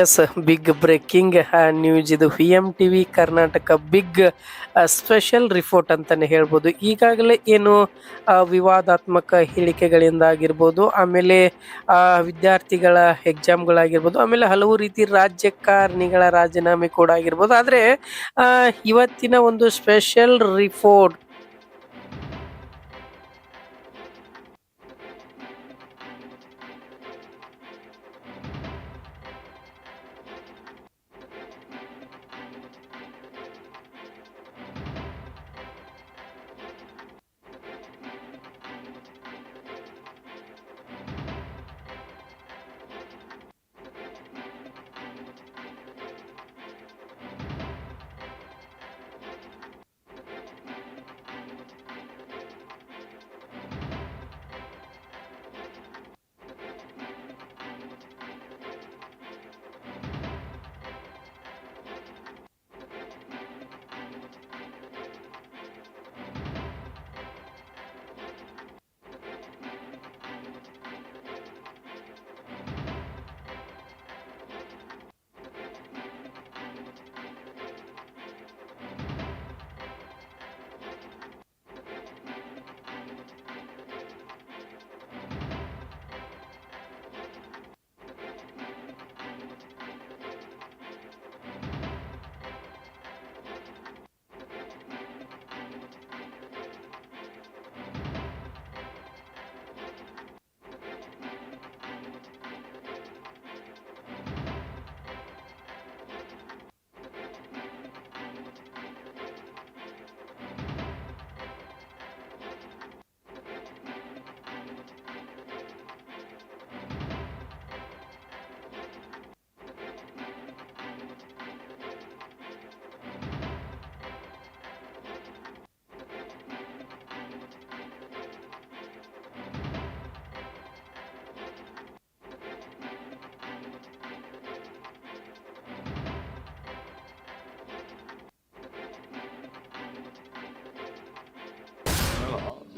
S, big breaking news ಇದು V M TV Karnataka big special report ಅಂತಾನೆ ಹೇಳ್ಬೋದು. ಈಗಾಗಲೇ ಏನು ವಿವಾದಾತ್ಮಕ ಹೇಳಿಕೆಗಳಿಂದ ಆಗಿರ್ಬೋದು, ಆಮೇಲೆ ವಿದ್ಯಾರ್ಥಿಗಳ ಎಕ್ಸಾಮ್ಗಳಾಗಿರ್ಬೋದು, ಆಮೇಲೆ ಹಲವು ರೀತಿ ರಾಜಕಾರಣಿಗಳ ರಾಜೀನಾಮೆ ಕೂಡ ಆಗಿರ್ಬೋದು. ಆದರೆ ಇವತ್ತಿನ ಒಂದು special report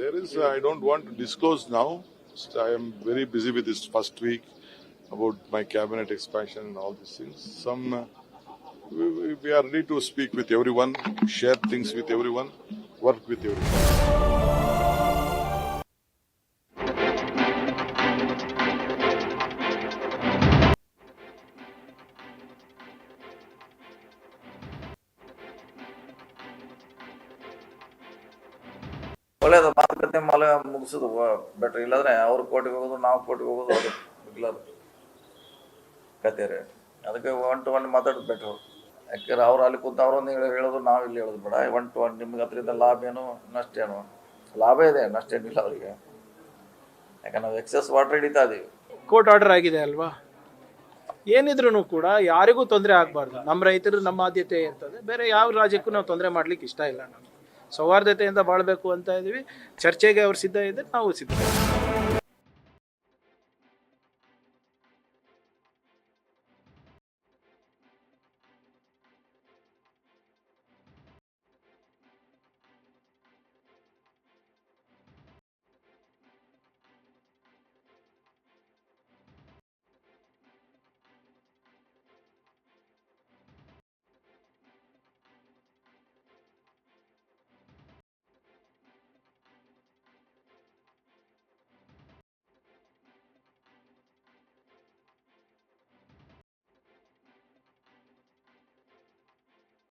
There is, I don't want to disclose now. I am very busy with this first week about my cabinet expansion and all these things. We are ready to speak with everyone, share things with everyone, work with everyone. ಒಳ್ಳೇದು ಮಾತುಕತೆ ಮುಗಿಸೋದು better. ಇಲ್ಲಾಂದ್ರೆ ಅವ್ರು ಕೋರ್ಟಿಗೆ ಹೋಗೋದು, ನಾವು ಕೋರ್ಟಿಗೆ ಹೋಗೋದು, ಅದು ರೆಗ್ಯುಲರ್ ಕತೆ ರೀ. ಅದಕ್ಕೆ 1-to-1 ಮಾತಾಡೋದು ಬೆಟ್ರು. ಯಾಕೆಂದ್ರೆ ಅವ್ರು ಅಲ್ಲಿ ಕೂತು ಅವರೊಂದು ಹೇಳೋದು, ನಾವು ಇಲ್ಲಿ ಹೇಳೋದು ಬೇಡ. 1-to-1 ನಿಮ್ಗೆ ಅದರಿಂದ ಲಾಭ ಏನು, ನಷ್ಟ ಏನು? ಲಾಭ ಇದೆ, ನಷ್ಟ ಏನಿಲ್ಲ ಅವರಿಗೆ. ಯಾಕಂದ್ರೆ ನಾವು ಎಕ್ಸೆಸ್ ವಾಟರ್ ಹಿಡಿತಾ ಇದೀವಿ. ಕೋರ್ಟ್ ಆರ್ಡರ್ ಆಗಿದೆ ಅಲ್ವಾ, ಏನಿದ್ರು ಕೂಡ ಯಾರಿಗೂ ತೊಂದರೆ ಆಗಬಾರ್ದು. ನಮ್ಮ ರೈತರು ನಮ್ಮ ಆದ್ಯತೆ ಇರ್ತದೆ. ಬೇರೆ ಯಾವ ರಾಜ್ಯಕ್ಕೂ ನಾವು ತೊಂದರೆ ಮಾಡ್ಲಿಕ್ಕೆ ಇಷ್ಟ ಇಲ್ಲ. ನಮಗೆ ಸೌಹಾರ್ದತೆಯಿಂದ ಬಾಳಬೇಕು ಅಂತ ಇದೀವಿ. ಚರ್ಚೆಗೆ ಅವ್ರು ಸಿದ್ಧ ಇದ್ದರೆ ನಾವು ಸಿದ್ಧ.